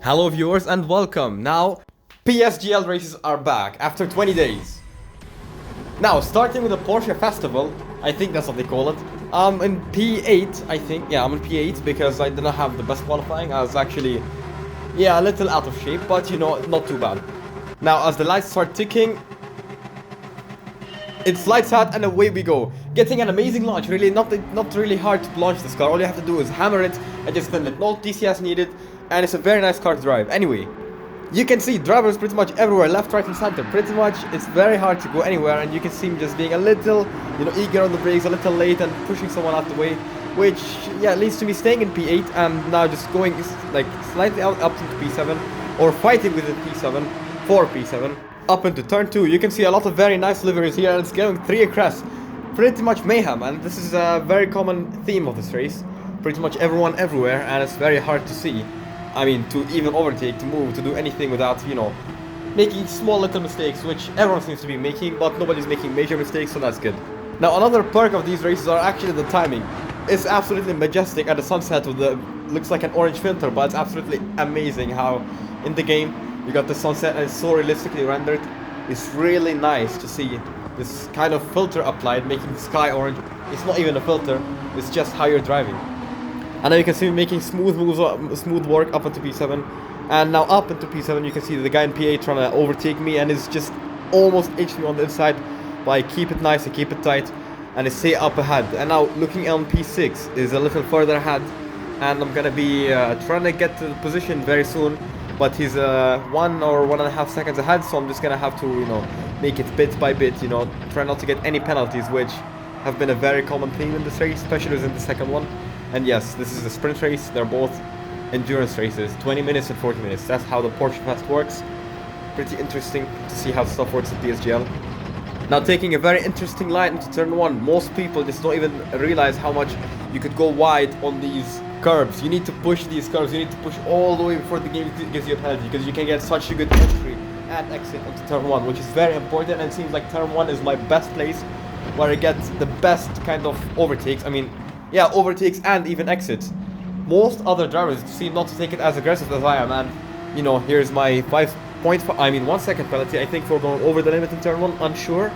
Hello viewers and welcome. Now, PSGL races are back after 20 days. Now, starting with the Porsche Festival, I think that's what they call it. I'm in P8, I think. Yeah, I'm in P8 because I did not have the best qualifying. I was actually, a little out of shape, but you know, not too bad. Now, as the lights start ticking, it's lights out and away we go. Getting an amazing launch, really not really hard to launch this car. All you have to do is hammer it and just spin it. No DCS needed, and it's a very nice car to drive. Anyway, you can see drivers pretty much everywhere, left, right and center. Pretty much it's very hard to go anywhere, and you can see him just being a little, eager on the brakes, a little late and pushing someone out the way, which, leads to me staying in P8 and now just going like slightly up into P7 or fighting with the P7 for P7. Up into turn 2, you can see a lot of very nice liveries here, and it's going 3 across. Pretty much mayhem, and this is a very common theme of this race. Pretty much everyone everywhere, and it's very hard to see. I mean, to even overtake, to move, to do anything without, making small little mistakes, which everyone seems to be making, but nobody's making major mistakes, so that's good. Now, another perk of these races are actually the timing. It's absolutely majestic at the sunset with the, looks like an orange filter, but it's absolutely amazing how in the game you got the sunset and it's so realistically rendered. It's really nice to see this kind of filter applied, making the sky orange. It's not even a filter, it's just how you're driving. And now you can see me making smooth moves, smooth work up into P7. And now up into P7 you can see the guy in P8 trying to overtake me and is just almost edged me on the inside. But I keep it nice, I keep it tight, and I stay up ahead. And now looking on P6 is a little further ahead, and I'm gonna be trying to get to the position very soon. But he's 1 or 1.5 seconds ahead, so I'm just gonna have to, make it bit by bit, try not to get any penalties, which have been a very common theme in this race, especially in the second one. And yes, this is a sprint race, they're both endurance races, 20 minutes and 40 minutes, that's how the Porsche Fest works. Pretty interesting to see how stuff works at PSGL. Now taking a very interesting line into turn 1, most people just don't even realize how much you could go wide on these curbs. You need to push these curbs, you need to push all the way before the game gives you a penalty, because you can get such a good entry and exit onto turn 1, which is very important, and it seems like turn 1 is my best place where I get the best kind of overtakes. I mean, overtakes and even exits. Most other drivers seem not to take it as aggressive as I am, and here's my 1 second penalty, I think, for going over the limit in turn 1, unsure,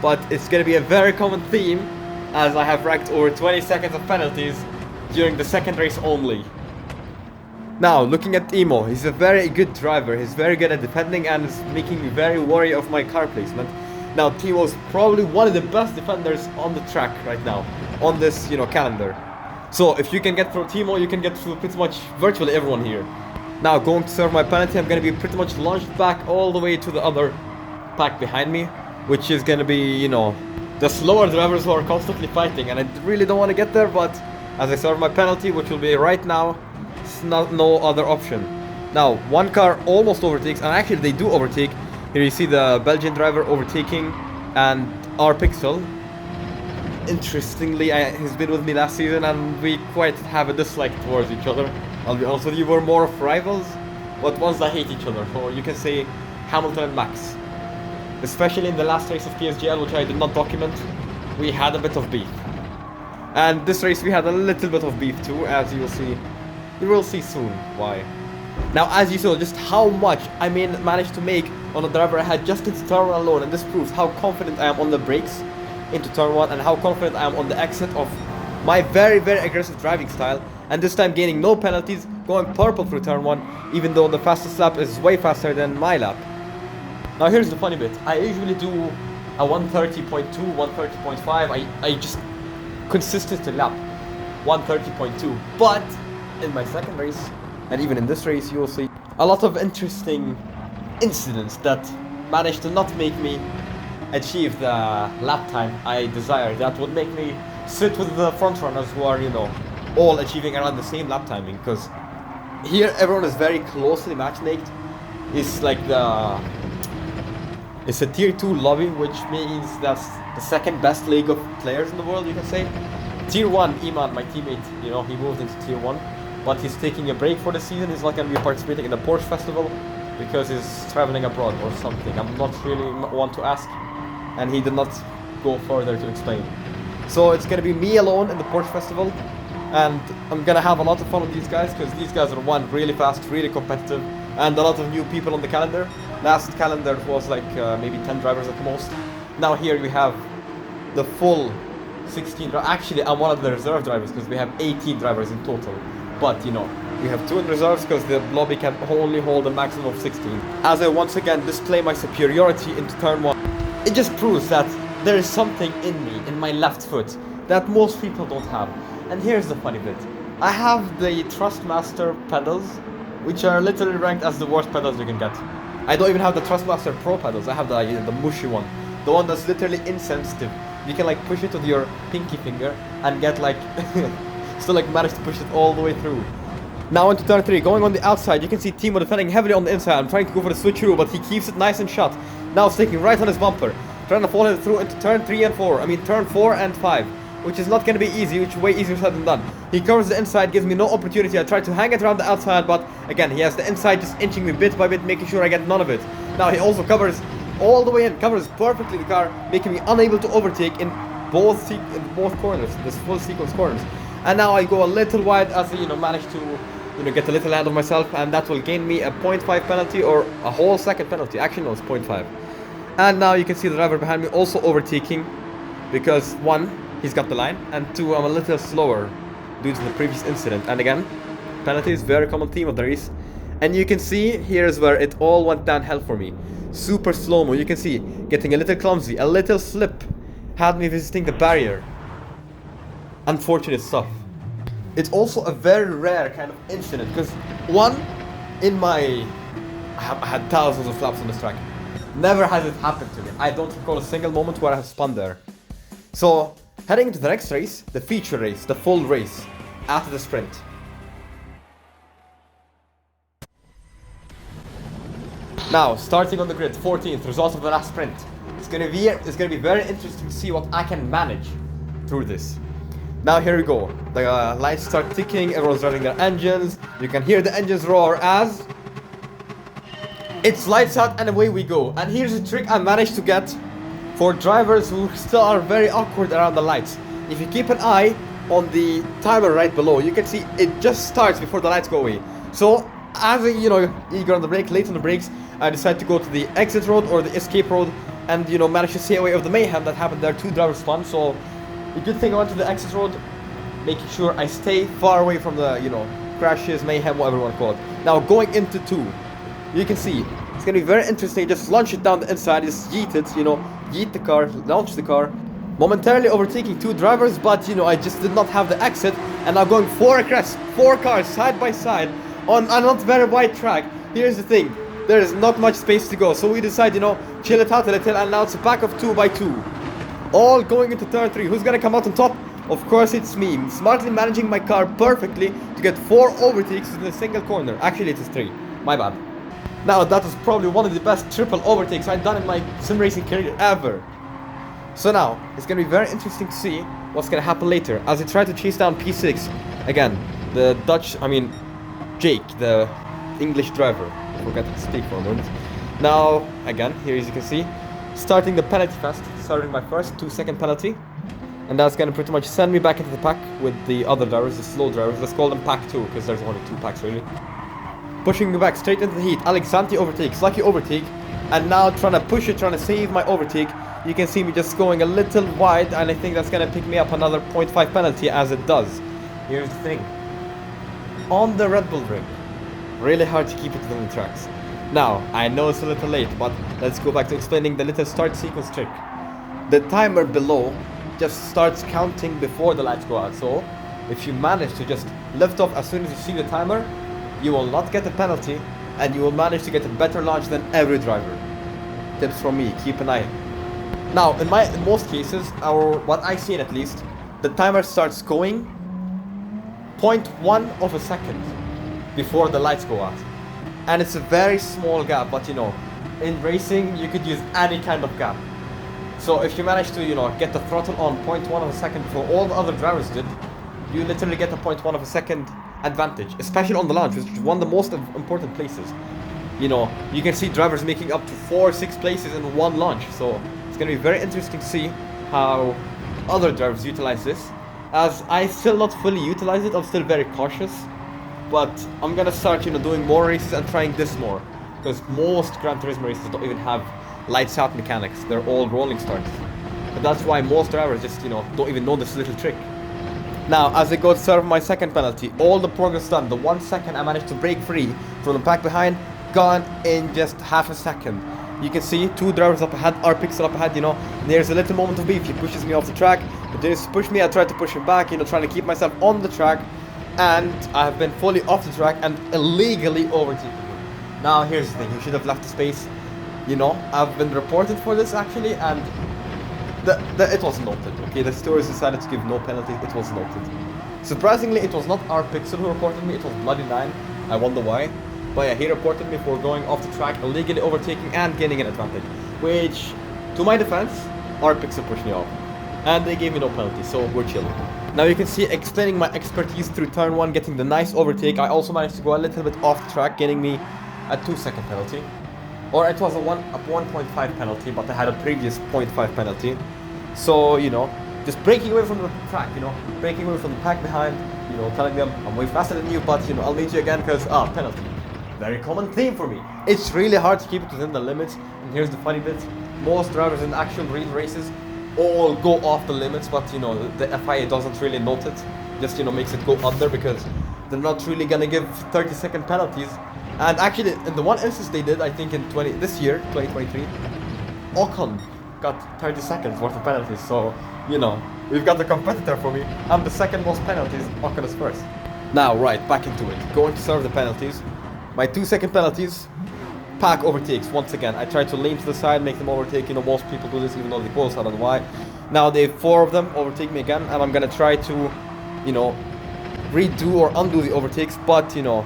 but it's gonna be a very common theme as I have racked over 20 seconds of penalties during the second race only. Now, looking at Emo, he's a very good driver, he's very good at defending and is making me very wary of my car placement. Now, Timo's probably one of the best defenders on the track right now, on this, calendar. So, if you can get through Timo, you can get through pretty much virtually everyone here. Now, going to serve my penalty, I'm going to be pretty much launched back all the way to the other pack behind me, which is going to be, the slower drivers who are constantly fighting, and I really don't want to get there, but as I serve my penalty, which will be right now, it's no other option. Now, one car almost overtakes, and actually they do overtake. Here you see the Belgian driver overtaking, and our Pixel. Interestingly, he's been with me last season, and we quite have a dislike towards each other. I'll be honest with you, we're more of rivals, but ones that hate each other. Or you can say Hamilton and Max. Especially in the last race of PSGL, which I did not document, we had a bit of beef. And this race we had a little bit of beef too, as you will see. You will see soon why. Now, as you saw, just how much I managed to make on the driver I had just in turn 1 alone, and this proves how confident I am on the brakes into turn 1 and how confident I am on the exit of my very, very aggressive driving style, and this time gaining no penalties, going purple through turn 1, even though the fastest lap is way faster than my lap. Now here's the funny bit, I usually do a 130.2, 130.5, I just consistently lap 130.2, but in my second race, and even in this race, you will see a lot of interesting incidents that managed to not make me achieve the lap time I desire. That would make me sit with the front runners who are, all achieving around the same lap timing, because here everyone is very closely matchmaked. It's like it's a tier 2 lobby, which means that's the second best league of players in the world, you can say. Tier 1, Iman, my teammate, he moved into tier 1, but he's taking a break for the season. He's not going to be participating in the Porsche Festival because he's traveling abroad or something. I'm not really one to ask, and he did not go further to explain. So it's going to be me alone in the Porsche Festival, and I'm gonna have a lot of fun with these guys because these guys are one really fast, really competitive, and a lot of new people on the calendar. Last calendar was like maybe 10 drivers at the most. Now here we have the full 16 drivers. Actually, I'm one of the reserve drivers because we have 18 drivers in total. But you know, we have 2 in reserves because the lobby can only hold a maximum of 16. As I once again display my superiority into turn 1, it just proves that there is something in me, in my left foot, that most people don't have. And here's the funny bit. I have the Trustmaster pedals, which are literally ranked as the worst pedals you can get. I don't even have the Trustmaster Pro pedals. I have the mushy one. The one that's literally insensitive. You can like push it with your pinky finger and get like still like manage to push it all the way through. Now into turn 3, going on the outside, you can see Timo defending heavily on the inside. I'm trying to go for the switcheroo, but he keeps it nice and shut. Now sticking right on his bumper, trying to follow it through into turn 3 and 4. I mean turn 4 and 5, which is not going to be easy, which is way easier said than done. He covers the inside, gives me no opportunity. I try to hang it around the outside, but again, he has the inside just inching me bit by bit, making sure I get none of it. Now he also covers all the way in, covers perfectly the car, making me unable to overtake in both corners, this full sequence corners. And now I go a little wide as I, manage to, get a little ahead of myself, and that will gain me a 0.5 penalty or a whole second penalty. Actually, no, it's 0.5. And now you can see the driver behind me also overtaking because 1, he's got the line, and 2, I'm a little slower due to the previous incident. And again, penalty is a very common theme of the race. And you can see here's where it all went downhill for me. Super slow-mo, you can see, getting a little clumsy, a little slip had me visiting the barrier. Unfortunate stuff. It's also a very rare kind of incident because 1, in my... I had thousands of laps on this track. Never has it happened to me. I don't recall a single moment where I have spun there. So, heading into the next race, the feature race, the full race, after the sprint. Now, starting on the grid, 14th, result of the last sprint. It's gonna be very interesting to see what I can manage through this. Now here we go. The lights start ticking, everyone's running their engines. You can hear the engines roar as it's lights out and away we go. And here's a trick I managed to get for drivers who still are very awkward around the lights. If you keep an eye on the timer right below, you can see it just starts before the lights go away. So as a, eager on the brake, late on the brakes, I decide to go to the exit road or the escape road and, manage to stay away of the mayhem that happened there. 2 drivers spun, so the good thing I went to the exit road, making sure I stay far away from the, crashes, mayhem, whatever you want to call it. Now going into 2, you can see, it's going to be very interesting. Just launch it down the inside, just yeet it, yeet the car, launch the car. Momentarily overtaking 2 drivers, but, I just did not have the exit. And now going 4 across, 4 cars side by side on a not very wide track. Here's the thing, there is not much space to go. So we decide, chill it out a little, and now it's a pack of 2 by 2. All going into turn 3. Who's gonna come out on top? Of course it's me. Smartly managing my car perfectly to get 4 overtakes in a single corner. Actually it is 3. My bad. Now that is probably one of the best triple overtakes I've done in my sim racing career ever. So now, it's gonna be very interesting to see what's gonna happen later as I try to chase down P6. Again, the Jake, the English driver. I forgot to speak for a moment. Now, again, here as you can see, starting the penalty fest, starting my first 2-second penalty. And that's gonna pretty much send me back into the pack with the other drivers, the slow drivers. Let's call them pack 2, because there's only 2 packs really. Pushing me back straight into the heat. Alexanti overtakes, lucky overtake. And now trying to push it, trying to save my overtake. You can see me just going a little wide, and I think that's gonna pick me up another 0.5 penalty as it does. Here's the thing. On the Red Bull ring, really hard to keep it within the tracks. Now, I know it's a little late, but let's go back to explaining the little start sequence trick. The timer below just starts counting before the lights go out. So, if you manage to just lift off as soon as you see the timer, you will not get a penalty, and you will manage to get a better launch than every driver. Tips from me, keep an eye. Now, in most cases, or what I see at least, the timer starts going 0.1 of a second before the lights go out. And it's a very small gap, but in racing, you could use any kind of gap. So if you manage to, get the throttle on 0.1 of a second before all the other drivers did, you literally get a 0.1 of a second advantage, especially on the launch, which is one of the most important places. You can see drivers making up to 4-6 places in one launch. So it's going to be very interesting to see how other drivers utilize this. As I still not fully utilize it, I'm still very cautious. But I'm gonna start, you know, doing more races and trying this more. Because most Gran Turismo races don't even have lights out mechanics. They're all rolling starts. But that's why most drivers just, you know, don't even know this little trick. Now, as I go to serve my second penalty, all the progress done. The 1 second I managed to break free from the pack behind, gone in just half a second. You can see 2 drivers up ahead, our pixel up ahead, you know. There's a little moment of beef. He pushes me off the track, but there's push me. I try to push him back, you know, trying to keep myself on the track. And I have been fully off the track and illegally overtaken him. Now, here's the thing. You should have left the space. You know, I've been reported for this actually, and it was noted. Okay, the stewards decided to give no penalty. It was noted. Surprisingly, it was not our pixel who reported me. It was Bloody 9. I wonder why. But yeah, he reported me for going off the track, illegally overtaking and gaining an advantage. Which, to my defense, our pixel pushed me off. And they gave me no penalty, so we're chilling. Now you can see explaining my expertise through turn 1, getting the nice overtake. I also managed to go a little bit off the track, getting me a 2-second penalty. Or it was a 1.5 penalty, but I had a previous 0.5 penalty. So, you know, just breaking away from the track, you know, breaking away from the pack behind, you know, telling them I'm way faster than you, but, you know, I'll meet you again because, penalty. Very common theme for me. It's really hard to keep it within the limits. And here's the funny bit. Most drivers in actual real races all go off the limits, but, you know, the FIA doesn't really note it. Just, you know, makes it go under because they're not really gonna give 30-second penalties. And actually, in the one instance they did, I think in this year, 2023, Ocon got 30 seconds worth of penalties. So, you know, we've got the competitor for me. I'm the second most penalties, Ocon is first. Now, right, back into it. Going to serve the penalties. My 2-second penalties, pack overtakes once again. I try to lean to the side, make them overtake. You know, most people do this even though they close, I don't know why. Now they 4 of them overtake me again, and I'm gonna try to, you know, redo or undo the overtakes, but, you know,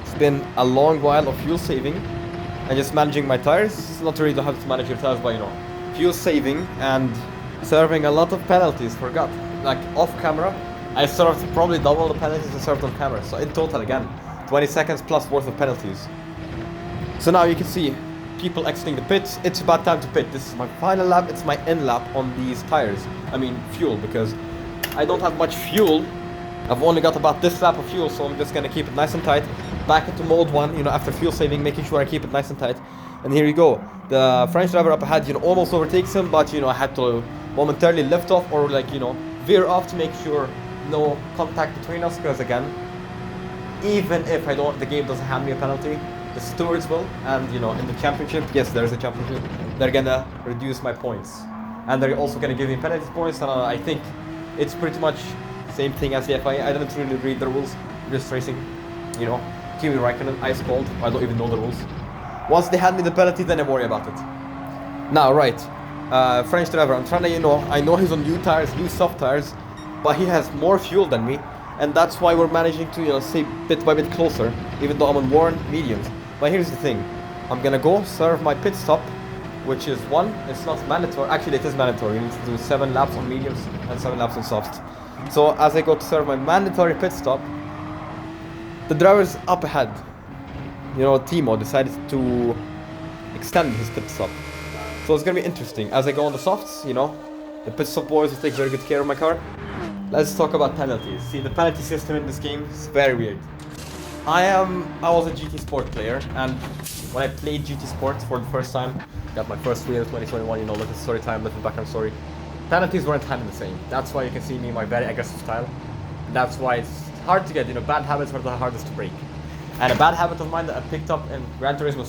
it's been a long while of fuel saving and just managing my tires. It's not really how to manage your tires, but, you know, fuel saving and serving a lot of penalties. Forgot, like off camera, I served probably double the penalties I served on camera. So in total, again, 20 seconds plus worth of penalties. So now you can see people exiting the pits. It's about time to pit. This is my final lap. It's my end lap on these tires. I mean fuel, because I don't have much fuel. I've only got about this lap of fuel, so I'm just gonna keep it nice and tight. Back into mode 1, you know, after fuel saving, making sure I keep it nice and tight. And here you go. The French driver up ahead, you know, almost overtakes him, but, you know, I had to momentarily lift off or, like, you know, veer off to make sure no contact between us, because again, even if the game doesn't hand me a penalty, the stewards will. And, you know, in the championship, yes, there is a championship, they're gonna reduce my points, and they're also gonna give me penalty points. And I think it's pretty much same thing as the FIA. I didn't really read the rules, just racing, you know. Kimi Raikkonen, ice cold. I don't even know the rules. Once they hand me the penalty, then I worry about it. Now, right, French driver, I'm trying to, you know, I know he's on new tires, new soft tires, but he has more fuel than me, and that's why we're managing to, you know, stay bit by bit closer, even though I'm on worn mediums. But here's the thing, I'm gonna go serve my pit stop, which is it's not mandatory. Actually, it is mandatory. You need to do 7 laps on mediums and 7 laps on softs. So as I go to serve my mandatory pit stop, the driver's up ahead, you know, Timo decided to extend his pit stop. So it's gonna be interesting. As I go on the softs, you know, the pit stop boys will take very good care of my car. Let's talk about penalties. See, the penalty system in this game is very weird. I was a GT Sport player, and when I played GT Sport for the first time, got my first win in 2021, you know, little story time, little background story. Penalties weren't handled the same. That's why you can see me, my very aggressive style. That's why it's hard to get, you know, bad habits are the hardest to break. And a bad habit of mine that I picked up in Gran Turismo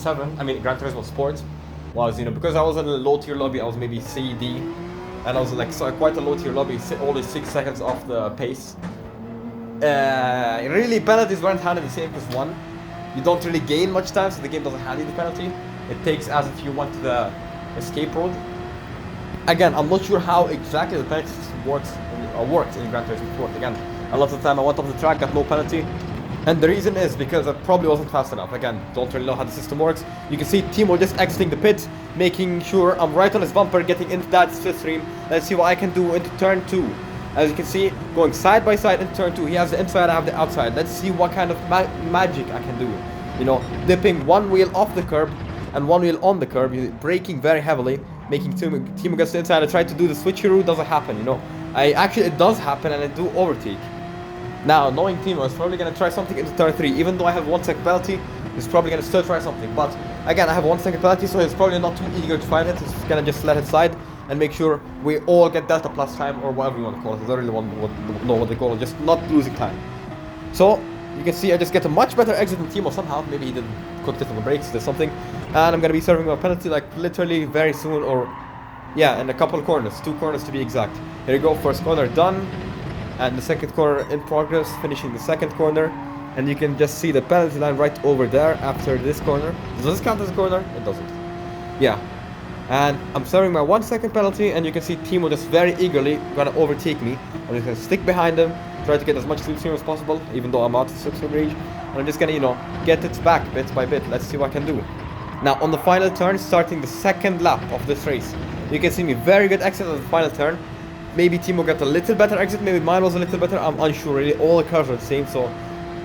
Gran Turismo Sport, was, you know, because I was in a low tier lobby, I was maybe C, D, and I was like quite a low tier lobby, only 6 seconds off the pace. Really, penalties weren't handled the same, because 1, you don't really gain much time, so the game doesn't hand you the penalty. It takes as if you went to the escape road. Again, I'm not sure how exactly the penalty system works in Gran Turismo Sport. Again, a lot of the time I went off the track, got no penalty. And the reason is because I probably wasn't fast enough. Again, don't really know how the system works. You can see Timo just exiting the pit, making sure I'm right on his bumper, getting into that slipstream. Let's see what I can do into turn 2. As you can see, going side by side in turn 2. He has the inside, I have the outside. Let's see what kind of magic I can do. You know, dipping one wheel off the curb and one wheel on the curb, braking very heavily, making Timo gets the inside. I tried to do the switcheroo, doesn't happen, you know. it does happen and I do overtake. Now, knowing Timo is probably going to try something into turn 3, even though I have 1 second penalty, he's probably going to still try something. But again, I have 1 second penalty, so he's probably not too eager to find it. He's going to just let it slide and make sure we all get delta plus time, or whatever you want to call it. I don't really know what they call it, just not losing time. So, you can see I just get a much better exit than Timo somehow. Maybe he didn't cook it on the brakes or something. And I'm going to be serving my penalty like literally very soon, or yeah, in a couple of corners, 2 corners to be exact. Here we go, first corner done. And the second corner in progress, finishing the second corner. And you can just see the penalty line right over there after this corner. Does this count as a corner? It doesn't. Yeah. And I'm serving my 1 second penalty, and you can see Timo just very eagerly gonna overtake me. I'm just gonna stick behind him, try to get as much slipstream as possible, even though I'm out of slipstream range. And I'm just gonna, you know, get it back bit by bit. Let's see what I can do. Now, on the final turn, starting the second lap of this race, you can see me very good exit on the final turn. Maybe Timo got a little better exit, maybe mine was a little better, I'm unsure really. All the cars are the same, so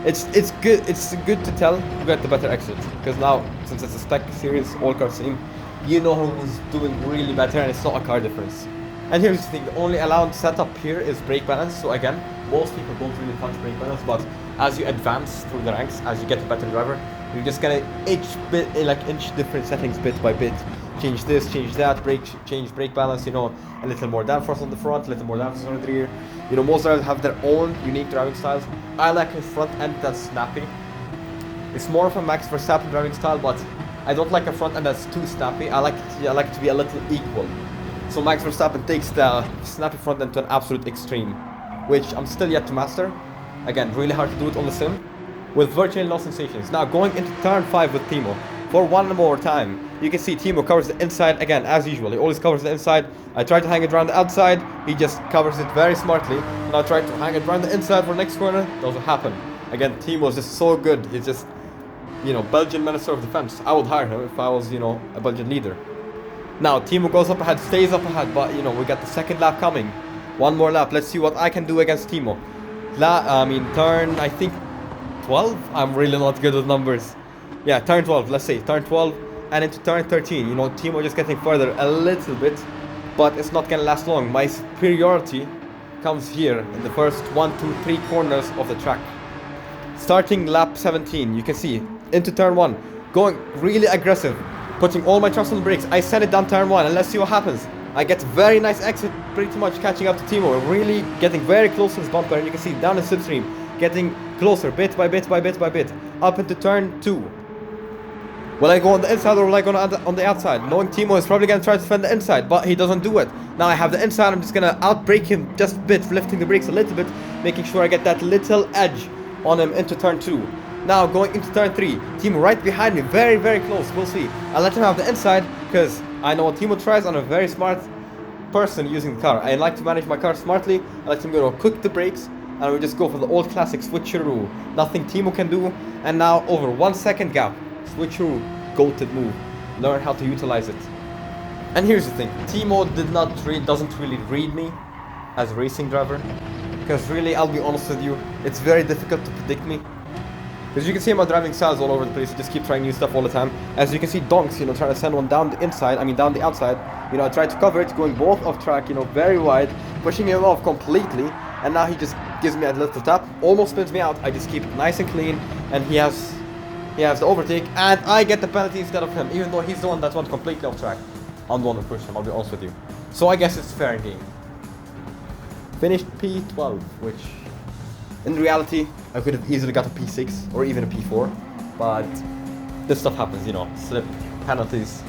it's good to tell who got the better exit. Because now, since it's a spec series, all cars same, you know who's doing really better, and it's not a car difference. And here's the thing, the only allowed setup here is brake balance. So again, most people don't really touch brake balance, but as you advance through the ranks, as you get a better driver, you're just gonna inch different settings bit by bit. Change this, change that, change brake balance, you know, a little more downforce on the front, a little more downforce on the rear. You know, most drivers have their own unique driving styles. I like a front end that's snappy. It's more of a Max Verstappen driving style, but I don't like a front end that's too snappy. I like it to be a little equal. So Max Verstappen takes the snappy front end to an absolute extreme, which I'm still yet to master. Again, really hard to do it on the sim, with virtually no sensations. Now going into turn 5 with Timo, for one more time. You can see Timo covers the inside again, as usual. He always covers the inside. I try to hang it around the outside. He just covers it very smartly. And I try to hang it around the inside for next corner. Doesn't happen. Again, Timo is just so good. He's just, you know, Belgian Minister of Defense. I would hire him if I was, you know, a Belgian leader. Now, Timo goes up ahead, stays up ahead, but, you know, we got the second lap coming. One more lap. Let's see what I can do against Timo. Turn, I think, 12? I'm really not good with numbers. Yeah, turn 12, let's say, turn 12 and into turn 13. You know, Timo just getting further a little bit, but it's not gonna last long. My superiority comes here in the first 1, 2, 3 corners of the track. Starting lap 17, you can see, into turn 1, going really aggressive, putting all my trust on the brakes. I send it down turn 1, and let's see what happens. I get very nice exit, pretty much catching up to Timo, really getting very close to his bumper, and you can see down the slipstream, getting closer bit by bit by bit by bit, up into turn 2. Will I go on the inside or will I go on the outside? Knowing Timo is probably going to try to defend the inside, but he doesn't do it. Now I have the inside, I'm just going to outbrake him just a bit, lifting the brakes a little bit, making sure I get that little edge on him into turn 2. Now going into turn 3, Timo right behind me, very, very close, we'll see. I'll let him have the inside, because I know what Timo tries. I'm a very smart person using the car. I like to manage my car smartly. I like to, you know, cook the brakes, and we just go for the old classic switcheroo. Nothing Timo can do, and now over 1 second gap. Switcheroo, goated move. Learn how to utilize it. And here's the thing, Timo doesn't really read me as a racing driver, because really, I'll be honest with you, it's very difficult to predict me. Because you can see my driving styles all over the place. I just keep trying new stuff all the time. As you can see, Donks, you know, trying to send one down the inside, down the outside. You know, I tried to cover it, going both off track, you know, very wide, pushing him off completely. And now he just gives me a little tap, almost spins me out. I just keep it nice and clean, and he has the overtake, and I get the penalty instead of him, even though he's the one that went completely off track. I'm the one who pushed him, I'll be honest with you. So I guess it's fair game. Finished P12, which in reality I could have easily got a P6 or even a P4, but this stuff happens, you know, slip, penalties,